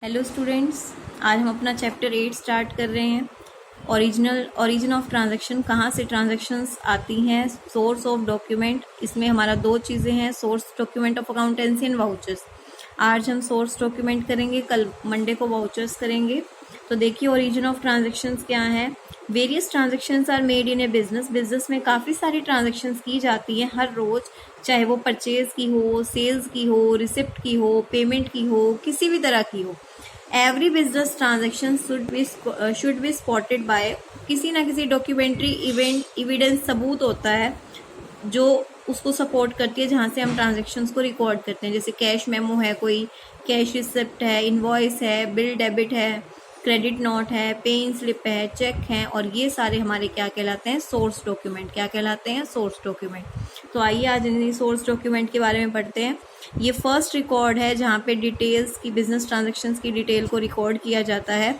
Hello students, आज हम अपना चैप्टर 8 स्टार्ट कर रहे हैं। ओरिजिन ऑफ ट्रांजैक्शन, कहाँ से ट्रांजैक्शंस आती हैं। सोर्स ऑफ डॉक्यूमेंट, इसमें हमारा दो चीज़ें हैं, source document of accountancy and vouchers. आज हम सोर्स डॉक्यूमेंट करेंगे, कल मंडे को वाउचर्स करेंगे। तो देखिए ओरिजिन ऑफ ट्रांजैक्शंस क्या है। Various transactions are made in a business में काफ़ी सारी ट्रांजैक्शंस की जाती हैं हर रोज़, चाहे वो परचेज की हो, सेल्स की हो, रिसिप्ट की हो, पेमेंट की हो, किसी भी तरह की हो। Every business transaction should be spotted by, किसी ना किसी डॉक्यूमेंट्री एविडेंस सबूत होता है जो उसको सपोर्ट करती है, जहाँ से हम ट्रांजेक्शन्स को रिकॉर्ड करते हैं। जैसे कैश मेमो है, कोई कैश रिसिप्ट है, इनवॉइस है, बिल डेबिट है, क्रेडिट नोट है, पेइंग स्लिप है, चेक है, और ये सारे हमारे क्या कहलाते हैं, सोर्स डॉक्यूमेंट। क्या कहलाते हैं, सोर्स डॉक्यूमेंट। तो आइए आज इन सोर्स डॉक्यूमेंट के बारे में पढ़ते हैं। ये फर्स्ट रिकॉर्ड है जहाँ पे डिटेल्स की, बिजनेस ट्रांजैक्शंस की डिटेल को रिकॉर्ड किया जाता है।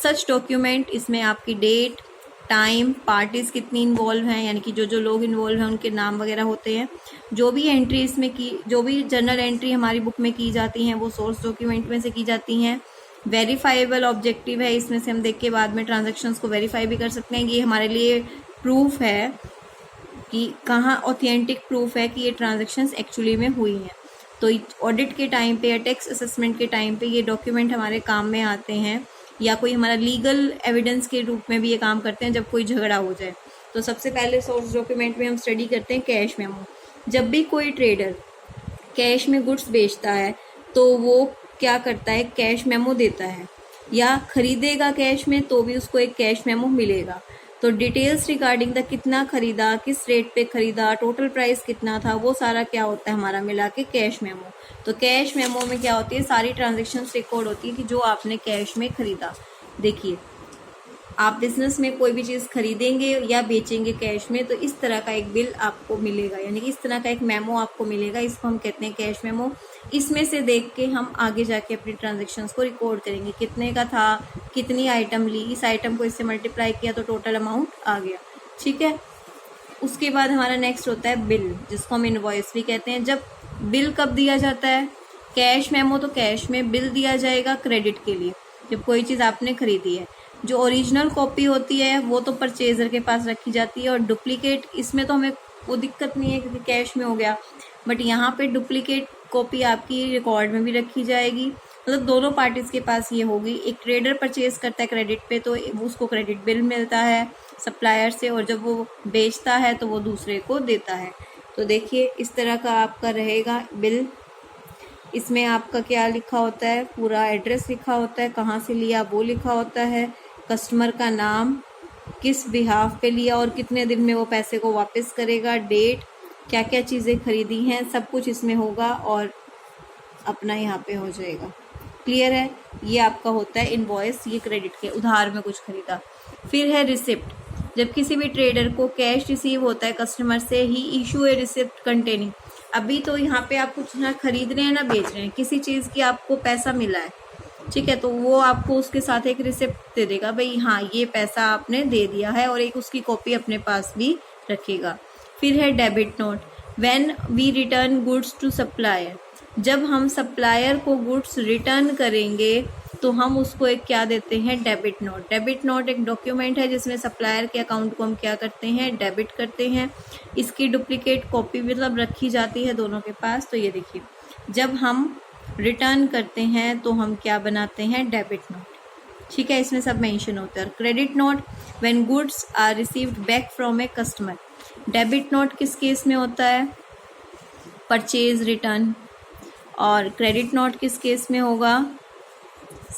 सच डॉक्यूमेंट, इसमें आपकी डेट, टाइम, पार्टीज कितनी इन्वॉल्व हैं, यानी कि जो जो लोग इन्वॉल्व हैं उनके नाम वगैरह होते हैं। जो भी एंट्री इसमें की, जो भी जर्नल एंट्री हमारी बुक में की जाती हैं वो सोर्स डॉक्यूमेंट में से की जाती हैं। वेरीफाइबल ऑब्जेक्टिव है, इसमें से हम देख के बाद में ट्रांजेक्शन्स को वेरीफाई भी कर सकते हैं। ये हमारे लिए प्रूफ है कि कहाँ ऑथेंटिक प्रूफ है कि ये ट्रांजेक्शन्स एक्चुअली में हुई हैं। तो ऑडिट के टाइम पे या टैक्स असेसमेंट के टाइम पे ये डॉक्यूमेंट हमारे काम में आते हैं, या कोई हमारा लीगल एविडेंस के रूप में भी ये काम करते हैं जब कोई झगड़ा हो जाए। तो सबसे पहले सोर्स डॉक्यूमेंट में हम स्टडी करते हैं कैश मेमो। जब भी कोई ट्रेडर कैश में गुड्स बेचता है तो वो क्या करता है, कैश मेमो देता है, या खरीदेगा कैश में तो भी उसको एक कैश मेमो मिलेगा। तो डिटेल्स रिगार्डिंग द कितना खरीदा, किस रेट पे खरीदा, टोटल प्राइस कितना था, वो सारा क्या होता है हमारा मिला के कैश मेमो। तो कैश मेमो में क्या होती है, सारी ट्रांजेक्शन्स रिकॉर्ड होती है कि जो आपने कैश में खरीदा। देखिए आप बिजनेस में कोई भी चीज़ खरीदेंगे या बेचेंगे कैश में, तो इस तरह का एक बिल आपको मिलेगा, यानी कि इस तरह का एक मेमो आपको मिलेगा। इसको हम कहते हैं कैश मेमो। इसमें से देख के हम आगे जाके अपनी ट्रांजेक्शन्स को रिकॉर्ड करेंगे, कितने का था, कितनी आइटम ली, इस आइटम को इससे मल्टीप्लाई किया तो टोटल अमाउंट आ गया। ठीक है। उसके बाद हमारा नेक्स्ट होता है बिल, जिसको हम इनवॉइस भी कहते हैं। जब बिल कब दिया जाता है, कैश मेमो तो कैश में, बिल दिया जाएगा क्रेडिट के लिए, जब कोई चीज़ आपने खरीदी है। जो ओरिजिनल कॉपी होती है वो तो परचेजर के पास रखी जाती है, और डुप्लीकेट, इसमें तो हमें वो दिक्कत नहीं है क्योंकि कैश में हो गया, बट यहाँ पे डुप्लीकेट कॉपी आपकी रिकॉर्ड में भी रखी जाएगी। मतलब दोनों पार्टीज के पास ये होगी। एक ट्रेडर परचेज करता है क्रेडिट पे तो उसको क्रेडिट बिल मिलता है सप्लायर से, और जब वो बेचता है तो वो दूसरे को देता है। तो देखिए इस तरह का आपका रहेगा बिल। इसमें आपका क्या लिखा होता है, पूरा एड्रेस लिखा होता है, कहाँ से लिया वो लिखा होता है, कस्टमर का नाम, किस बिहाफ पे लिया और कितने दिन में वो पैसे को वापस करेगा, डेट, क्या क्या चीज़ें खरीदी हैं, सब कुछ इसमें होगा और अपना यहाँ पे हो जाएगा। क्लियर है। ये आपका होता है इनवॉइस, ये क्रेडिट के, उधार में कुछ खरीदा। फिर है रिसिप्ट। जब किसी भी ट्रेडर को कैश रिसीव होता है कस्टमर से, ही इशू ए रिसिप्ट कंटेनिंग। अभी तो यहाँ पे आप कुछ ना खरीद रहे हैं ना बेच रहे हैं, किसी चीज़ की आपको पैसा मिला है, ठीक है, तो वो आपको उसके साथ एक रिसिप्ट दे देगा, भाई हाँ ये पैसा आपने दे दिया है, और एक उसकी कॉपी अपने पास भी रखेगा। फिर है debit note. When we return goods to supplier, जब हम सप्लायर को गुड्स रिटर्न करेंगे तो हम उसको एक क्या देते हैं, डेबिट नोट। डेबिट नोट एक डॉक्यूमेंट है जिसमें सप्लायर के अकाउंट को हम क्या करते हैं, डेबिट करते हैं। इसकी डुप्लीकेट कॉपी मतलब रखी जाती है दोनों के पास। तो ये देखिए जब हम रिटर्न करते हैं तो हम क्या बनाते हैं, डेबिट नोट। ठीक है, इसमें सब मेंशन होता है। Credit note, when goods are received back from a customer. Debit note किस केस में होता है, परचेज रिटर्न, और क्रेडिट नोट किस केस में होगा,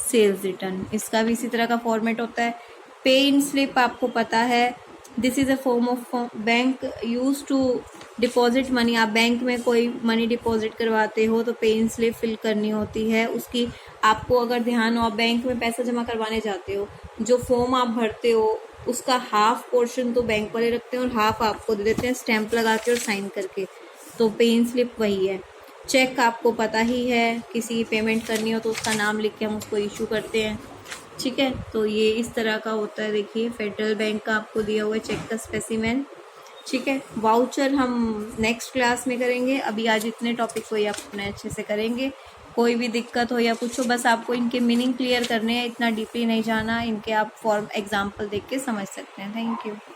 सेल्स रिटर्न। इसका भी इसी तरह का फॉर्मेट होता है। पे इन स्लिप आपको पता है, this is a form of bank use to deposit money. आप बैंक में कोई मनी डिपॉजिट करवाते हो तो पे इन स्लिप फिल करनी होती है उसकी। आपको अगर ध्यान हो, आप बैंक में पैसा जमा करवाने जाते हो, जो फॉर्म आप भरते हो उसका हाफ पोर्शन तो बैंक वाले रखते हैं और हाफ आपको दे देते हैं स्टैंप लगा के और साइन करके। तो पे इन स्लिप वही है। चेक आपको पता ही है, किसी पेमेंट करनी हो तो उसका नाम लिख के हम उसको इशू करते हैं। ठीक है, तो ये इस तरह का होता है। देखिए फेडरल बैंक का आपको दिया हुआ है चेक का स्पेसिमेन। ठीक है, वाउचर हम नेक्स्ट क्लास में करेंगे, अभी आज इतने टॉपिक को ही आप अपने अच्छे से करेंगे। कोई भी दिक्कत हो या कुछ हो, बस आपको इनके मीनिंग क्लियर करने हैं, इतना डीपली नहीं जाना, इनके आप फॉर्म एग्जाम्पल देख के समझ सकते हैं। Thank you.